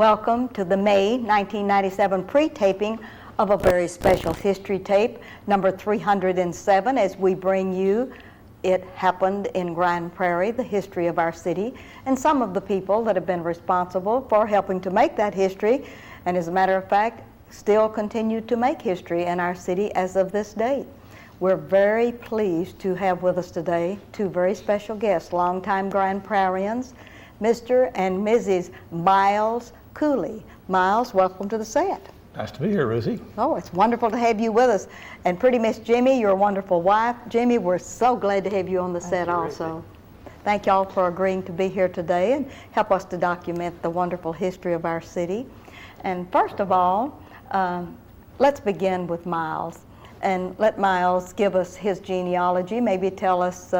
Welcome to the May 1997 pre-taping of a very special history tape, number 307, as we bring you It Happened in Grand Prairie, the history of our city, and some of the people that have been responsible for helping to make that history, and as a matter of fact, still continue to make history in our city as of this date. We're very pleased to have with us today two very special guests, longtime Grand Prairians, Mr. and Mrs. Miles Cooley. Miles, welcome to the set. Nice to be here, Ruthie. Oh, it's wonderful to have you with us. And pretty Miss Jimmy, your wonderful wife. Jimmy, we're so glad to have you on the set also. Thank y'all for agreeing to be here today and help us to document the wonderful history of our city. And first of all, let's begin with Miles. And let Miles give us his genealogy, maybe tell us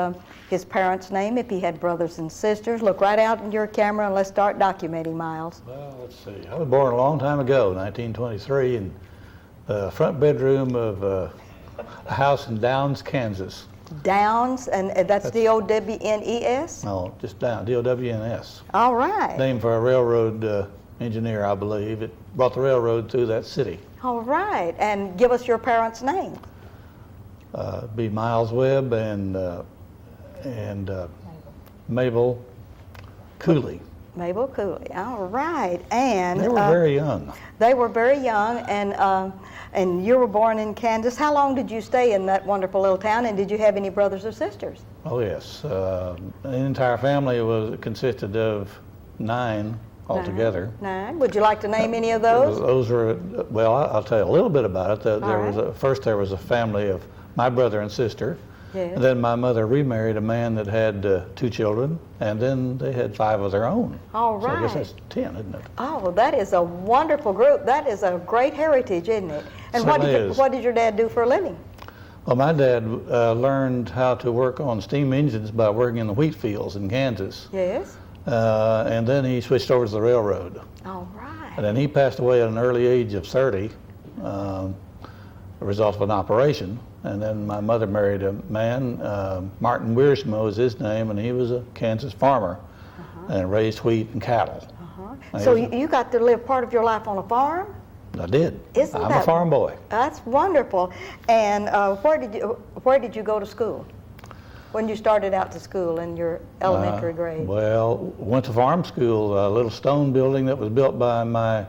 his parents' name, if he had brothers and sisters. Look right out in your camera and let's start documenting, Miles. Well, let's see. I was born a long time ago, 1923, in the front bedroom of a house in Downs, Kansas. Downs, and that's D-O-W-N-E-S? No, just Downs, D-O-W-N-S. All right. Named for a railroad engineer, I believe. It brought the railroad through that city. All right, and give us your parents' name. Be Miles Webb and Mabel Cooley. Mabel Cooley. All right, and they were very young. They were very young, and you were born in Kansas. How long did you stay in that wonderful little town, and did you have any brothers or sisters? Oh yes, the entire family consisted of 9 altogether. 9. Would you like to name any of those? Those were, well, I'll tell you a little bit about it. First there was a family of my brother and sister. Yes. And then my mother remarried a man that had 2 children, and then they had 5 of their own. All right. So I guess that's 10, isn't it? Oh, well, that is a wonderful group. That is a great heritage, isn't it? And what did your dad do for a living? Well, my dad learned how to work on steam engines by working in the wheat fields in Kansas. Yes. And then he switched over to the railroad. All right. And then he passed away at an early age of 30, a result of an operation. And then my mother married a man, Martin Wiersma was his name, and he was a Kansas farmer and raised wheat and cattle. So you got to live part of your life on a farm? I did. I'm a farm boy. That's wonderful. And where did you go to school? When you started out to school in your elementary grade? Well, went to farm school, a little stone building that was built by my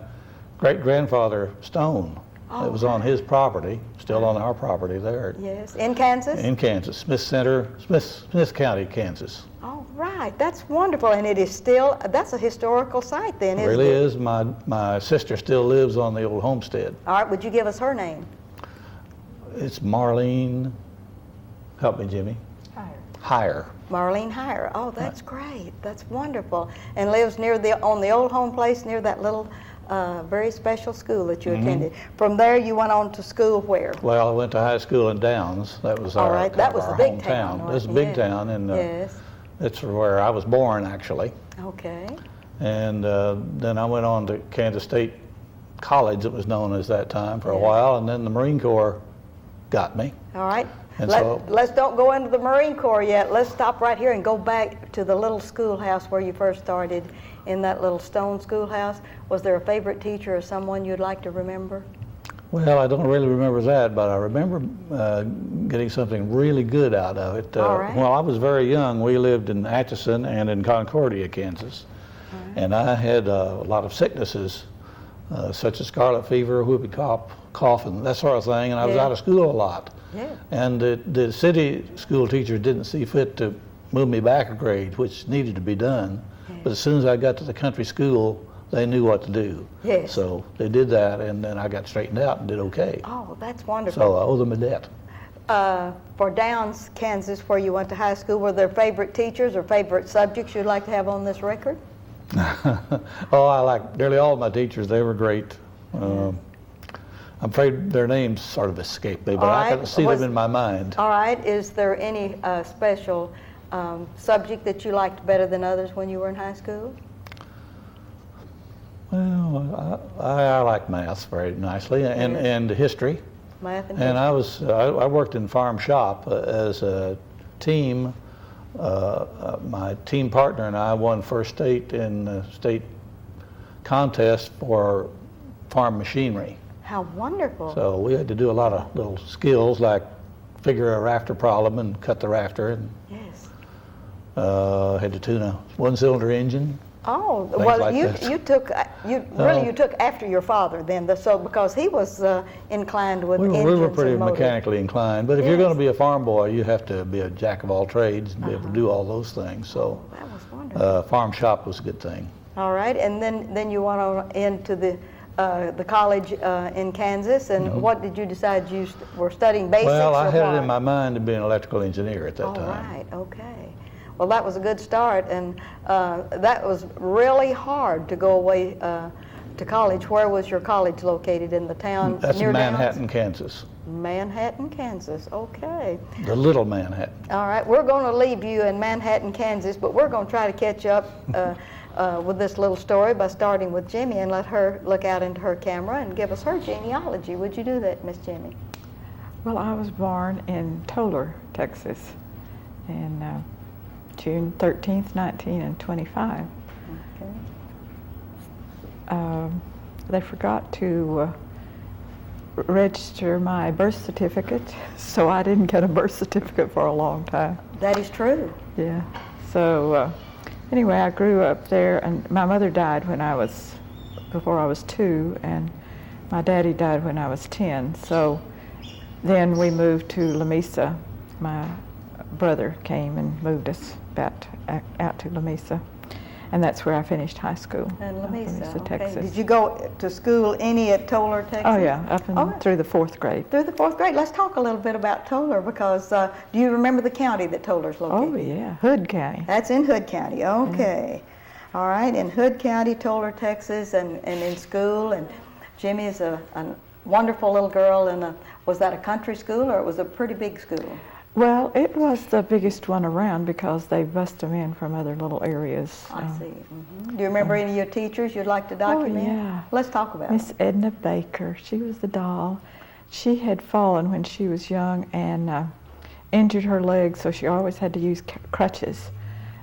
great-grandfather Stone. Oh, it was on his property, still on our property there. Yes, in Kansas? In Kansas, Smith County, Kansas. Oh, right, that's wonderful, and it is still, that's a historical site then, isn't it? It really is. My sister still lives on the old homestead. All right, would you give us her name? It's Marlene, help me, Jimmy. Higher. Marlene Higher. Oh, that's great. That's wonderful. And lives on the old home place near that little very special school that you attended. From there, you went on to school where? Well, I went to high school in Downs. That was all our, right. That was our a big hometown. town. It was a big town, and yes. It's where I was born, actually. Okay. And then I went on to Kansas State College, it was known as that time, for a while, and then the Marine Corps got me. All right. So let's don't go into the Marine Corps yet. Let's stop right here and go back to the little schoolhouse where you first started, in that little stone schoolhouse. Was there a favorite teacher or someone you'd like to remember? Well, I don't really remember that, but I remember getting something really good out of it. All right. When I was very young, we lived in Atchison and in Concordia, Kansas. Right. And I had a lot of sicknesses, such as scarlet fever, whooping cough, and that sort of thing, and I was out of school a lot. Yeah. And the city school teachers didn't see fit to move me back a grade, which needed to be done. Yeah. But as soon as I got to the country school, they knew what to do. Yes. So they did that, and then I got straightened out and did okay. Oh, that's wonderful. So I owe them a debt. For Downs, Kansas, where you went to high school, were there favorite teachers or favorite subjects you'd like to have on this record? Oh, I like nearly all of my teachers. They were great. I'm afraid their names sort of escaped me, but I can see them in my mind. All right. Is there any special subject that you liked better than others when you were in high school? Well, I like math very nicely, and history. Math and history. And I worked in farm shop as a team. My team partner and I won first state in state contest for farm machinery. How wonderful. So we had to do a lot of little skills like figure a rafter problem and cut the rafter, and Yes. had to tune a one-cylinder engine. Oh, Things well, like you that. you took after your father then, so because he was inclined with We engines were pretty and motors. mechanically inclined, but if you're Yes. going to be a farm boy, you have to be a jack of all trades and be able to do all those things. So That was wonderful. farm shop was a good thing. All right, and then you went on into the college in Kansas, and what did you decide you were studying basics? Well, I or had it what? in my mind to be an electrical engineer at that All time. right, okay. Well, that was a good start, and that was really hard to go away to college. Where was your college located in the town? That's near Manhattan, Kansas. Downs? Manhattan, Kansas. Okay. The little Manhattan. All right, we're going to leave you in Manhattan, Kansas, but we're going to try to catch up with this little story by starting with Jimmy and let her look out into her camera and give us her genealogy. Would you do that, Miss Jimmy? Well, I was born in Tolar, Texas, in June 13th, 1925. Okay. They forgot to register my birth certificate, so I didn't get a birth certificate for a long time. That is true. Yeah. So anyway, I grew up there, and my mother died before I was 2, and my daddy died when I was 10. So then we moved to La Mesa. My brother came and moved us out to La Mesa, and that's where I finished high school. And La Mesa, okay. Texas. Did you go to school any at Tolar, Texas? Oh yeah, up and through the 4th grade. Through the 4th grade. Let's talk a little bit about Tolar, because do you remember the county that Tolar's located? Oh yeah, Hood County. That's in Hood County, okay. All right, in Hood County, Tolar, Texas, and in school, and Jimmy is a wonderful little girl, and was that a country school or it was a pretty big school? Well, it was the biggest one around because they bussed them in from other little areas. I see. Do you remember any of your teachers you'd like to document? yeah. Let's talk about Miss it. Edna Baker, she was the doll. She had fallen when she was young and injured her leg, so she always had to use crutches.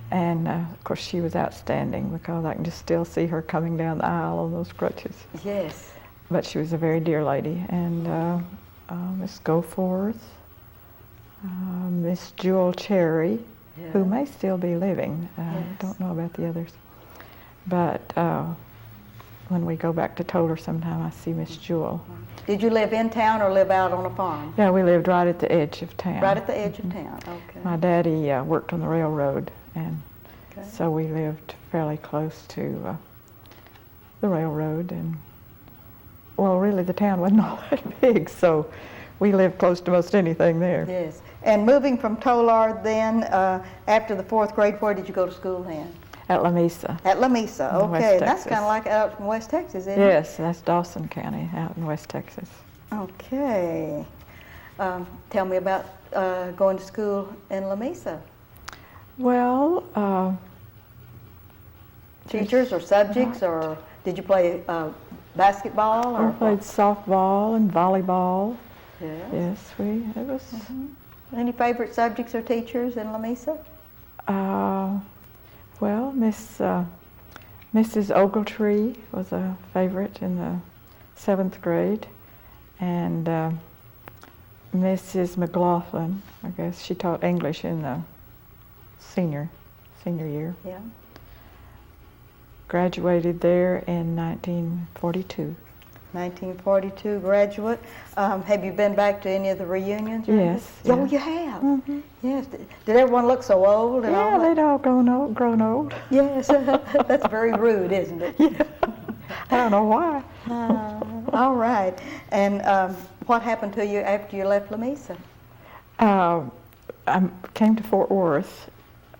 And of course, she was outstanding because I can just still see her coming down the aisle on those crutches. Yes. But she was a very dear lady. And Miss Goforth, Miss Jewel Cherry, who may still be living. Yes. Don't know about the others. But when we go back to Tolar sometime, I see Miss Jewel. Did you live in town or live out on a farm? Yeah, we lived right at the edge of town. Right at the edge of town, okay. My daddy worked on the railroad, and Okay. so we lived fairly close to the railroad. And well, really, the town wasn't all that big, so we lived close to most anything there. Yes. And moving from Tolar then, after the 4th grade, where did you go to school then? At La Mesa. At La Mesa, In West okay. And that's Texas. kind of like out in West Texas, isn't it? Yes, that's Dawson County out in West Texas. Okay. Tell me about going to school in La Mesa. Well, Teachers or subjects, or did you play basketball? Or we played softball and volleyball. Yes. Yes, it was. Any favorite subjects or teachers in La Mesa? Well, Mrs. Ogletree was a favorite in the 7th grade, and Mrs. McLaughlin, I guess she taught English in the senior year. Yeah. Graduated there in 1942. 1942 graduate. Have you been back to any of the reunions? or Yes, anything? Oh, yeah. you have? Mm-hmm. Yes. Did everyone look so old? And all Yeah, that? they'd all grown old. Yes. That's very rude, isn't it? Yeah. I don't know why. All right. And what happened to you after you left La Mesa? I came to Fort Worth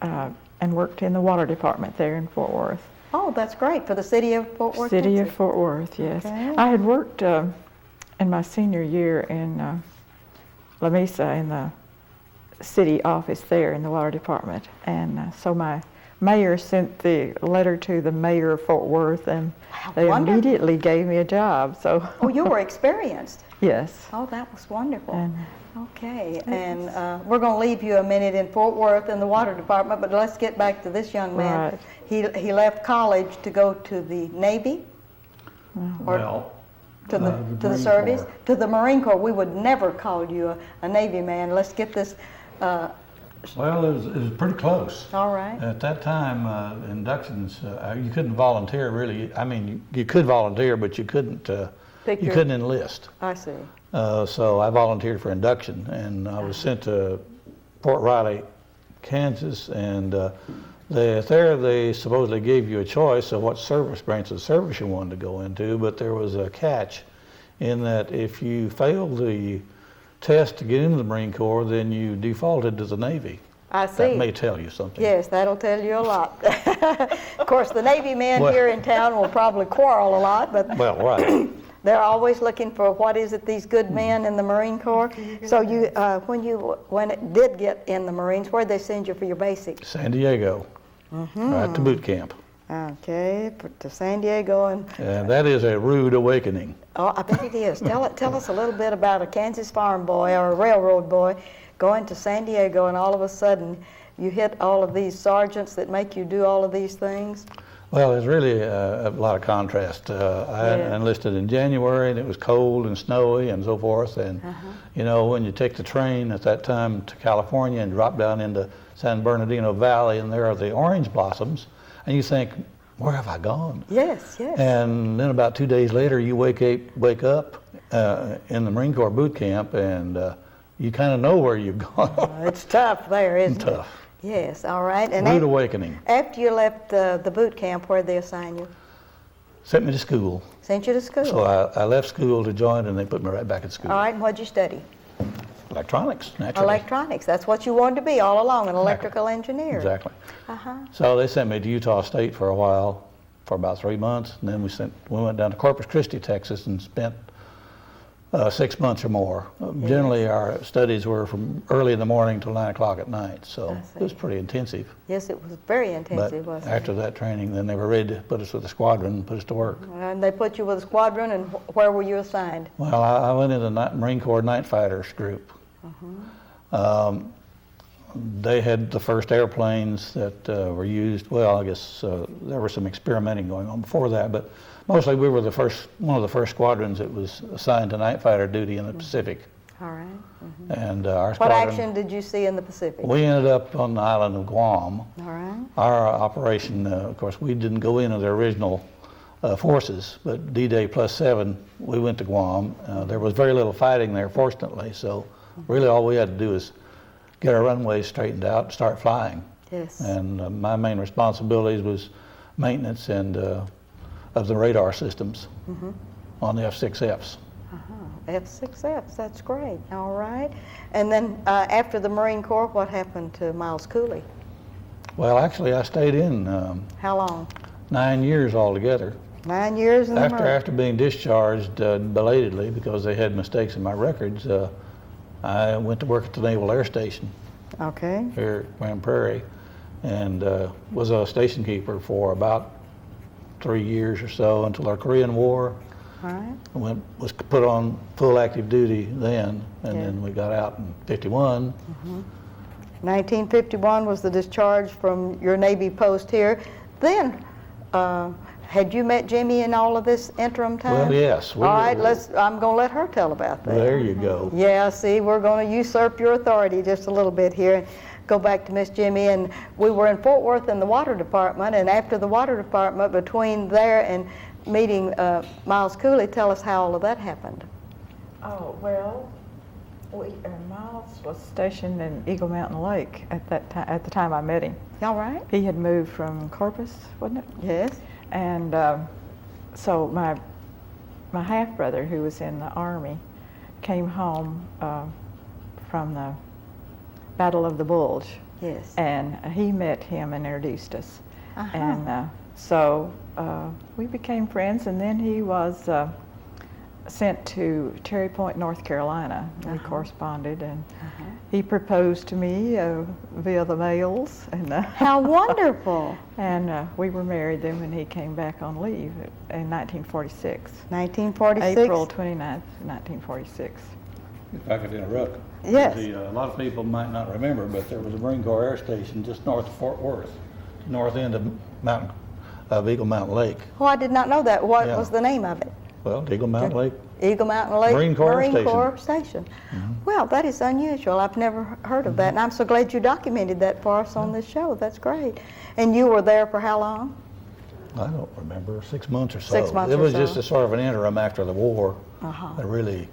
and worked in the water department there in Fort Worth. Oh, that's great. For the city of Fort Worth, City of Texas? Fort Worth, yes. Okay. I had worked in my senior year in La Mesa in the city office there in the water department, and so my mayor sent the letter to the mayor of Fort Worth, and they wonderful. immediately gave me a job. So Oh, you were experienced. yes. Oh, that was wonderful. And Okay, and we're going to leave you a minute in Fort Worth in the water department, but let's get back to this young man. Right. He left college to go to the Navy, Well, to the Marine service, Corps. to the Marine Corps. We would never call you a Navy man. Let's get this. Well, it was pretty close. All right. At that time, inductions, you couldn't volunteer really. I mean, you could volunteer, but you couldn't enlist. I see. So I volunteered for induction, and I was sent to Fort Riley, Kansas, and there they supposedly gave you a choice of what branch of service you wanted to go into, but there was a catch in that if you failed the test to get into the Marine Corps, then you defaulted to the Navy. I see. That may tell you something. Yes, that'll tell you a lot. Of course, the Navy men Well- here in town will probably quarrel a lot, but Well, right. they're always looking for what is it these good men in the Marine Corps. So you, when it did get in the Marines, where'd they send you for your basics? San Diego, right to boot camp. Okay, to San Diego And that is a rude awakening. oh, I bet it is. Tell us a little bit about a Kansas farm boy or a railroad boy going to San Diego, and all of a sudden you hit all of these sergeants that make you do all of these things. Well, there's really a lot of contrast. I enlisted in January, and it was cold and snowy and so forth. And you know, when you take the train at that time to California and drop down into San Bernardino Valley, and there are the orange blossoms, and you think, where have I gone? Yes, yes. And then about 2 days later, you wake up in the Marine Corps boot camp, and you kind of know where you've gone. It's tough there, isn't it? Tough. Yes, all right. And Rude awakening. after you left the boot camp, where'd they assign you? Sent me to school. Sent you to school. So I left school to join, and they put me right back at school. All right, and what'd you study? Electronics, naturally. Electronics. That's what you wanted to be all along, an electrical engineer. Exactly. Uh-huh. So they sent me to Utah State for a while, for about 3 months, and then we went down to Corpus Christi, Texas, and spent 6 months or more. Generally, our studies were from early in the morning till 9 o'clock at night, so it was pretty intensive. Yes, it was very But intensive, wasn't after that training, then they were ready to put us with the squadron and put us to work. it? And they put you with a squadron, and where were you assigned? Well, I went in the Marine Corps Night Fighters group. They had the first airplanes that were used. Well, I guess there was some experimenting going on before that, but mostly we were one of the first squadrons that was assigned to night fighter duty in the Pacific. All right. And our What squadron, action did you see in the Pacific? we ended up on the island of Guam. All right. Our operation, of course, we didn't go into the original forces, but D-Day +7, we went to Guam. There was very little fighting there, fortunately, so really all we had to do is get our runways straightened out and start flying. Yes. And my main responsibilities was maintenance and of the radar systems on the F-6Fs. F-6Fs, that's great. All right. And then after the Marine Corps, what happened to Miles Cooley? Well, actually, I stayed in How long? 9 years altogether. 9 years in the Marine. After being discharged belatedly because they had mistakes in my records, I went to work at the Naval Air Station Okay. here at Grand Prairie, and was a station keeper for about 3 years or so until our Korean War. All right. Was put on full active duty then, and Yeah. then we got out in '51. 1951 was the discharge from your Navy post here. Then, had you met Jimmy in all of this interim time? Well, yes. All right, I'm going to let her tell about that. There you go. Yeah, see, we're going to usurp your authority just a little bit here and go back to Miss Jimmy. And we were in Fort Worth in the water department, and after the water department, between there and meeting Miles Cooley, tell us how all of that happened. Oh, well, Miles was stationed in Eagle Mountain Lake at the time I met him. All right? He had moved from Corpus, wasn't it? Yes. And so my half-brother, who was in the Army, came home from the Battle of the Bulge. Yes. And he met him and introduced us. Uh-huh. And so we became friends, and then he was sent to Cherry Point, North Carolina. We corresponded, and he proposed to me via the mails, and How wonderful. and we were married then when he came back on leave in 1946. 1946. April 29th, 1946. If I could interrupt. Yes. A lot of people might not remember, but there was a Marine Corps Air Station just north of Fort Worth, north end of Eagle Mountain Lake. Oh, I did not know that. What Yeah. was the name of it? Well, Eagle Mountain Lake. Eagle Mountain Lake Marine Corps Station. Corps Station. Well, that is unusual. I've never heard of that, and I'm so glad you documented that for us on this show. That's great. And you were there for how long? I don't remember, 6 months or so. 6 months It or was so. just a sort of an interim after the war. That really,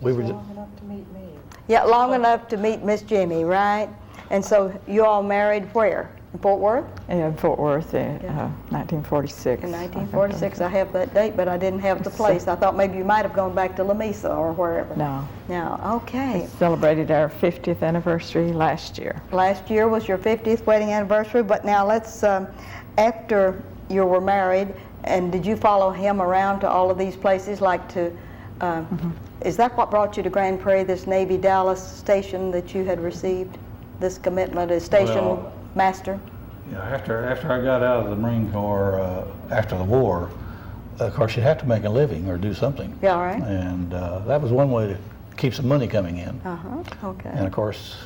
we were. Long enough to meet me. Yeah, long enough to meet Miss Jimmy, right? And so you all married where? In Fort Worth? Yeah, in Fort Worth in 1946. In 1946. I have that date, but I didn't have the place. I thought maybe you might have gone back to Lamesa or wherever. No. No, okay. Celebrated our 50th anniversary last year. Last year was your 50th wedding anniversary, but now let's, after you were married, and did you follow him around to all of these places, like to, is that what brought you to Grand Prairie, this Navy Dallas station that you had received, this commitment as station Well, master? Yeah, after I got out of the Marine Corps after the war, of course you have to make a living or do something. Yeah, all right. And that was one way to keep some money coming in. Okay. And of course,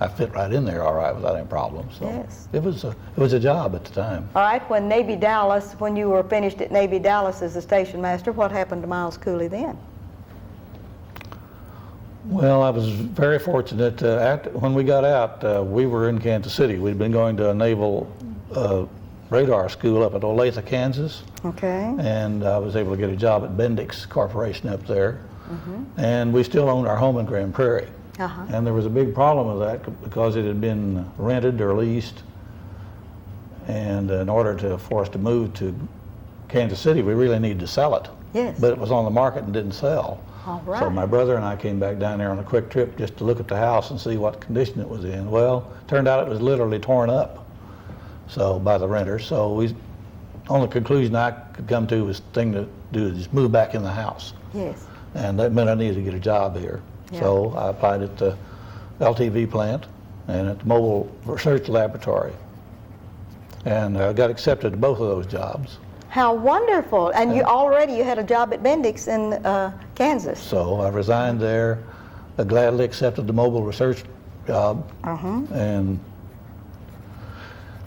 I fit right in there all right without any problems. So Yes. it was a job at the time. All right, when Navy Dallas, when you were finished at Navy Dallas as a station master, what happened to Miles Cooley then? Well, I was very fortunate. When we got out, we were in Kansas City. We'd been going to a naval radar school up at Olathe, Kansas, Okay. and I was able to get a job at Bendix Corporation up there. And we still owned our home in Grand Prairie. And there was a big problem with that because it had been rented or leased. And in order for us to move to Kansas City, we really needed to sell it. Yes. But it was on the market and didn't sell. All right. So my brother and I came back down there on a quick trip just to look at the house and see what condition it was in. Well, turned out it was literally torn up, so by the renter. So only conclusion I could come to was the thing to do is just move back in the house. Yes. And that meant I needed to get a job here. Yeah. So I applied at the LTV plant and at the Mobile Research Laboratory. And I got accepted to both of those jobs. How wonderful. And you had a job at Bendix in Kansas. So I resigned there, I gladly accepted the Mobile Research job, and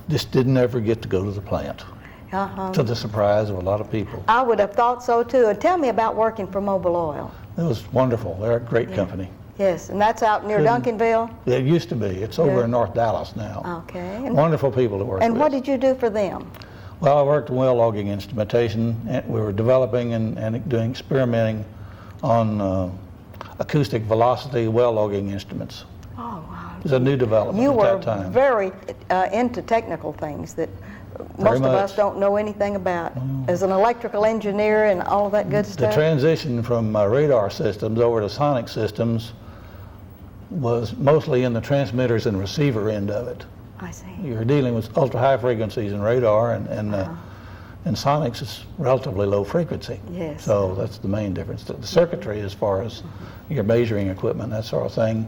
just didn't ever get to go to the plant, to the surprise of a lot of people. I would have thought so too. And tell me about working for Mobil Oil. It was wonderful. They're a great company. Yes, and that's out near Duncanville? It used to be. It's over Yeah. in North Dallas now. Okay. And, Wonderful people to work with. what did you do for them? Well, I worked in well logging instrumentation. And we were developing and doing experimenting on acoustic velocity well logging instruments. Oh, wow. It was a new development You at were that time. very into technical things that Very most of us much. don't know anything about. As an electrical engineer and all of that good The stuff. transition from radar systems over to sonic systems was mostly in the transmitters and receiver end of it. I see. You're dealing with ultra-high frequencies in radar, and sonics is relatively low frequency. Yes. So that's the main difference. The circuitry, as far as your measuring equipment, that sort of thing,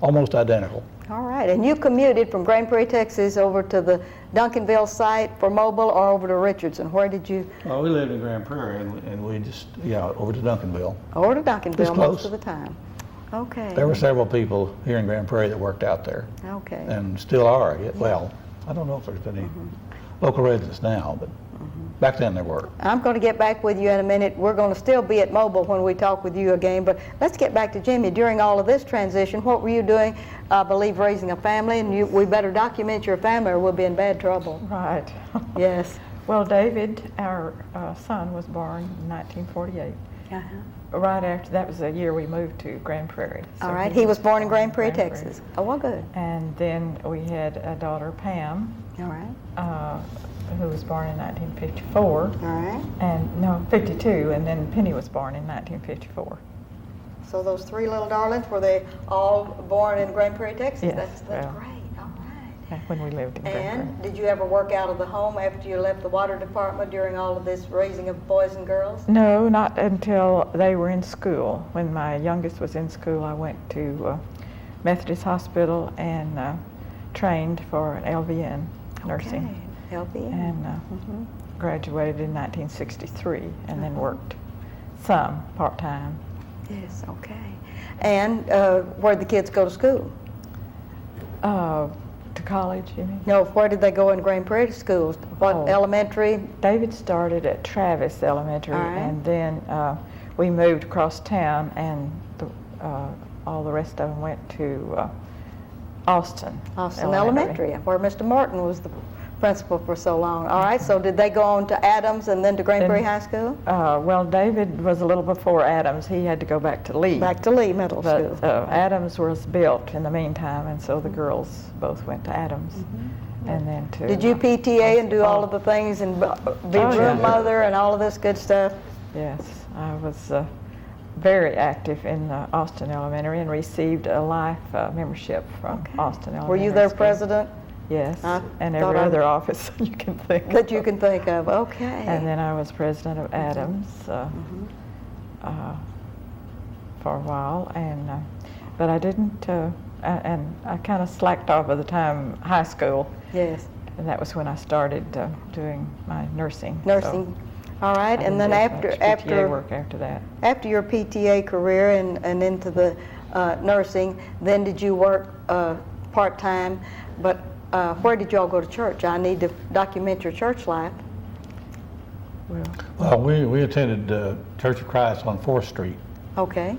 almost identical. All right. And you commuted from Grand Prairie, Texas over to the Duncanville site for Mobil or over to Richardson? Where did you? Well, we lived in Grand Prairie, and we just, over to Duncanville. Over to Duncanville close. most of the time. Okay. There were several people here in Grand Prairie that worked out there, Okay. and still are. Well, I don't know if there's any local residents now, but back then there were. I'm going to get back with you in a minute. We're going to still be at Mobil when we talk with you again, but let's get back to Jimmy. During all of this transition, what were you doing? I believe raising a family, and we better document your family or we'll be in bad trouble. Right. Yes. Well, David, our son, was born in 1948. Right after, that was the year we moved to Grand Prairie. So All right. He was born in Grand Prairie, Texas. Oh, well, good. And then we had a daughter, Pam, All right. who was born in 1954. All right. And no, 52, and then Penny was born in 1954. So those three little darlings, were they all born in Grand Prairie, Texas? Yes, That's well. great. All right. back when we lived in Grand Prairie. And did you ever work out of the home after you left the water department during all of this raising of boys and girls? No, not until they were in school. When my youngest was in school, I went to Methodist Hospital and trained for an LVN nursing. Okay, LVN. And graduated in 1963 and then worked some part-time. Yes, okay. And where'd the kids go to school? To college, you mean? No, where did they go in Grand Prairie schools? What, Oh. elementary? David started at Travis Elementary, All right. and then we moved across town, and all the rest of them went to Austin. Austin Elementary, where Mr. Morton was the principal for so long. All right, so did they go on to Adams and then to Grand Then- Prairie High School? Well, David was a little before Adams. He had to go back to Lee. Back to Lee Middle But School. Adams was built in the meantime, and so the girls both went to Adams, and then to. Did you PTA and do all of the things and be Oh, yeah. room mother and all of this good stuff? Yes, I was very active in Austin Elementary and received a life membership from Austin Elementary. Were you their School. president Yes, I and thought every I- other office you can think that of. you can think of? Okay. And then I was president of Adams for a while, and but I didn't, and I kind of slacked off by the time high school, Yes, and that was when I started doing my nursing. nursing. All right, I and didn't then do much PTA work after that. after your PTA career and into the nursing, then did you work part-time? But where did y'all go to church? I need to document your church life. Well, Well, we attended Church of Christ on 4th Street, Okay,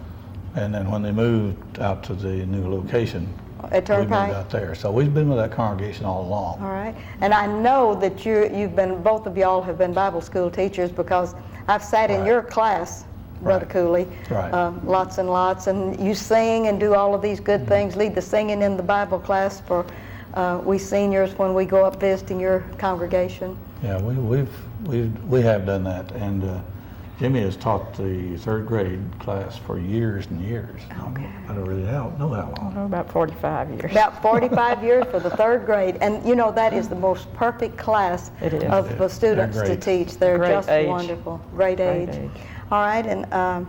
and then when they moved out to the new location, at we moved Turnpike? out there. So we've been with that congregation all along. All right, and I know that you've been, both of y'all have been Bible school teachers because I've sat in Right. your class, Brother Right. Cooley, Right. lots and lots, and you sing and do all of these good things, lead the singing in the Bible class for we seniors when we go up visiting your congregation. Yeah, we have done that, and Jimmy has taught the 3rd grade class for years and years. Okay. I don't really know how long. oh, about 45 years. About 45 years for the 3rd grade, and you know that is the most perfect class It is. of It the is. students They're to great. teach. They're Great just age. wonderful, great Great age. age. All right, and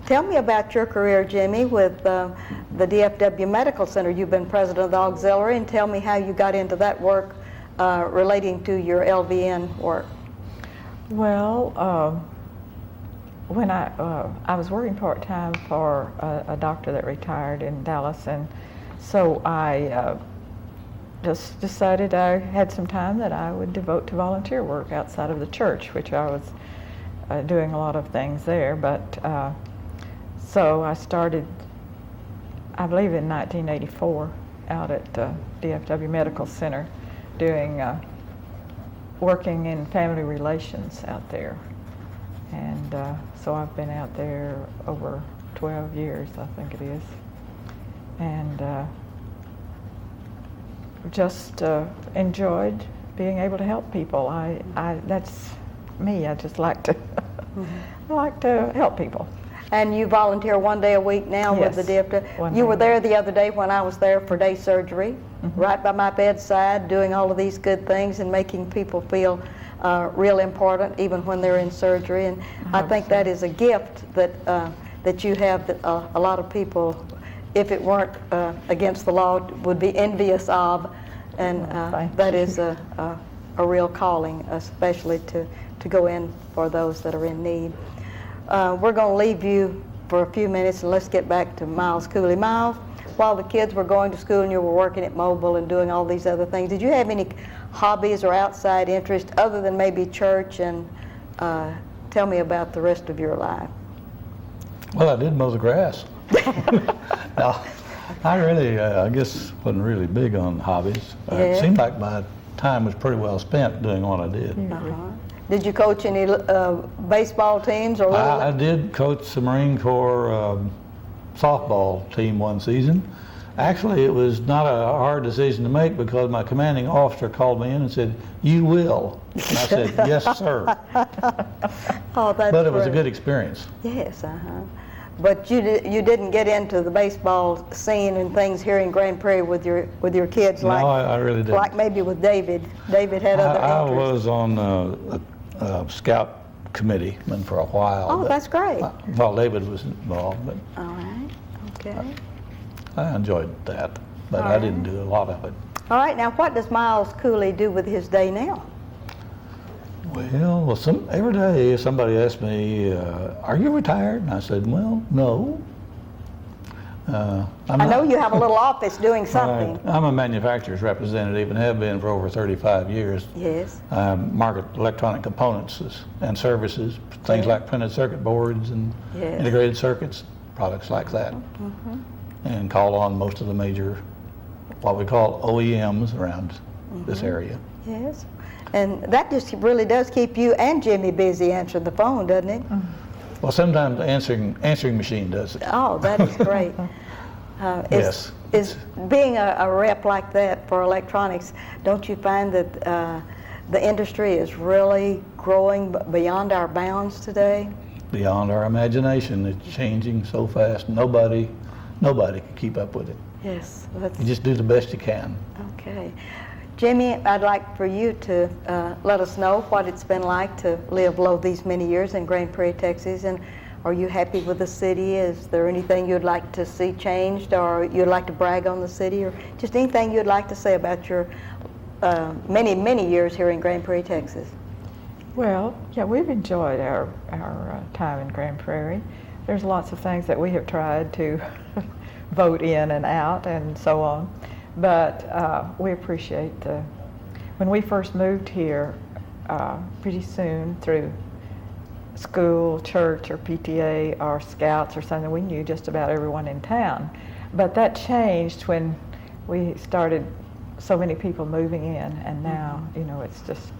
tell me about your career, Jimmy, with the DFW Medical Center. You've been president of the auxiliary, and tell me how you got into that work relating to your LVN work. Well, when I was working part-time for a doctor that retired in Dallas, and so I just decided I had some time that I would devote to volunteer work outside of the church, which I was doing a lot of things there. But so I started, I believe in 1984, out at DFW Medical Center, doing working in family relations out there. And so I've been out there over 12 years, I think it is. And just enjoyed being able to help people. That's me, I just like to, I like to help people. And you volunteer one day a week now with the Yes, DFW. one You day were a there the other day when I was there for day surgery, right by my bedside, doing all of these good things and making people feel real important even when they're in surgery. And I hope think so. that is a gift that that you have that a lot of people, if it weren't against the law, would be envious of. And Thank that you. is a real calling, especially to go in for those that are in need. We're going to leave you for a few minutes and let's get back to Miles Cooley. Miles, while the kids were going to school and you were working at Mobile and doing all these other things, did you have any hobbies or outside interests other than maybe church? And tell me about the rest of your life. Well, I did mow the grass. No, I really, I guess, wasn't really big on hobbies. Yeah. It seemed like my time was pretty well spent doing what I did. Did you coach any baseball teams or little? I did coach the Marine Corps softball team one season. Actually, it was not a hard decision to make because my commanding officer called me in and said, "You will." And I said, "Yes, sir." Oh, that's But it was a great. good experience. Yes, But you didn't get into the baseball scene and things here in Grand Prairie with your kids No, like I really didn't. like maybe with David. David had other I interests. was on a scout committeeman for a while. Oh, but that's great. While David was involved, but All right. Okay. I enjoyed that. But All I right. didn't do a lot of it. All right. Now, what does Miles Cooley do with his day now? Well, every day somebody asked me, "Are you retired?" And I said, "Well, no." I know you have a little office doing something. I'm a manufacturer's representative and have been for over 35 years. Yes. I market electronic components and services, things like printed circuit boards and Yes. integrated circuits, products like that, and call on most of the major, what we call OEMs around this area. Yes. And that just really does keep you and Jimmy busy answering the phone, doesn't it? Well, sometimes the answering machine does it. Oh, that is great. Yes. Is being a rep like that for electronics, don't you find that the industry is really growing beyond our bounds today? Beyond our imagination, it's changing so fast. Nobody can keep up with it. Yes. You just do the best you can. Okay. Jimmy, I'd like for you to let us know what it's been like to live these many years in Grand Prairie, Texas, and are you happy with the city? Is there anything you'd like to see changed, or you'd like to brag on the city, or just anything you'd like to say about your many, many years here in Grand Prairie, Texas? Well, yeah, we've enjoyed our time in Grand Prairie. There's lots of things that we have tried to vote in and out and so on. But we appreciate when we first moved here, pretty soon through school, church, or PTA, or scouts, or something, we knew just about everyone in town. But that changed when we started so many people moving in, and now, it's just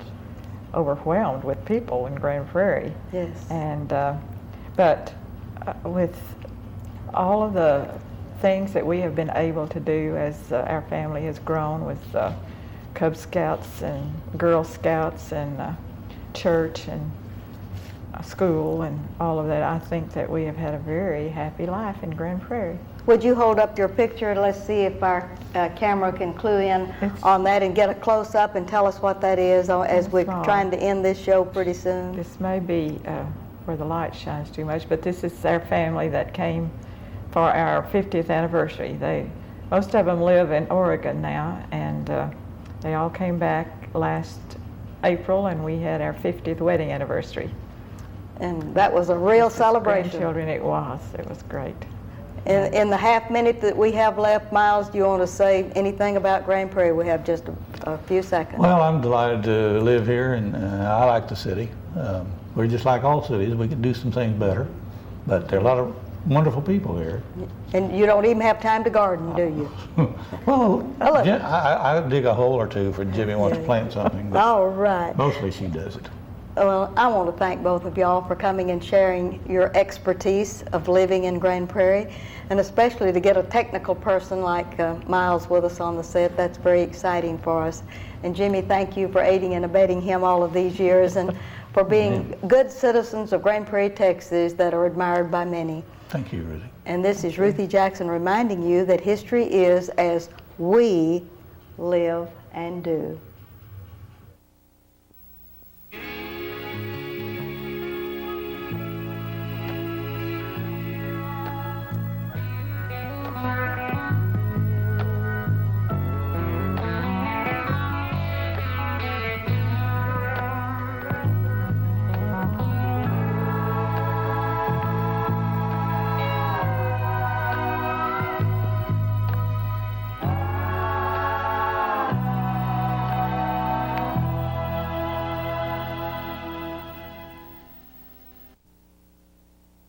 overwhelmed with people in Grand Prairie. Yes. And but with all of the things that we have been able to do as our family has grown with Cub Scouts and Girl Scouts and church and school and all of that, I think that we have had a very happy life in Grand Prairie. Would you hold up your picture? Let's see if our camera can clue in on that and get a close-up and tell us what that is as we're trying to end this show pretty soon. This may be where the light shines too much, but this is our family that came for our 50th anniversary. Most of them live in Oregon now, and they all came back last April, and we had our 50th wedding anniversary. And that was a real celebration. Grandchildren, it was great. In the half minute that we have left, Miles, do you want to say anything about Grand Prairie? We have just a few seconds. Well, I'm delighted to live here, and I like the city. We're just like all cities. We could do some things better, but there are a lot of wonderful people here. And you don't even have time to garden, do you? Well, I dig a hole or two for Jimmy wants to plant something, but All right. mostly she does it. Well, I want to thank both of y'all for coming and sharing your expertise of living in Grand Prairie, and especially to get a technical person like Miles with us on the set. That's very exciting for us. And Jimmy, thank you for aiding and abetting him all of these years and for being good citizens of Grand Prairie, Texas that are admired by many. Thank you, Ruthie. And this is Ruthie Jackson reminding you that history is as we live and do.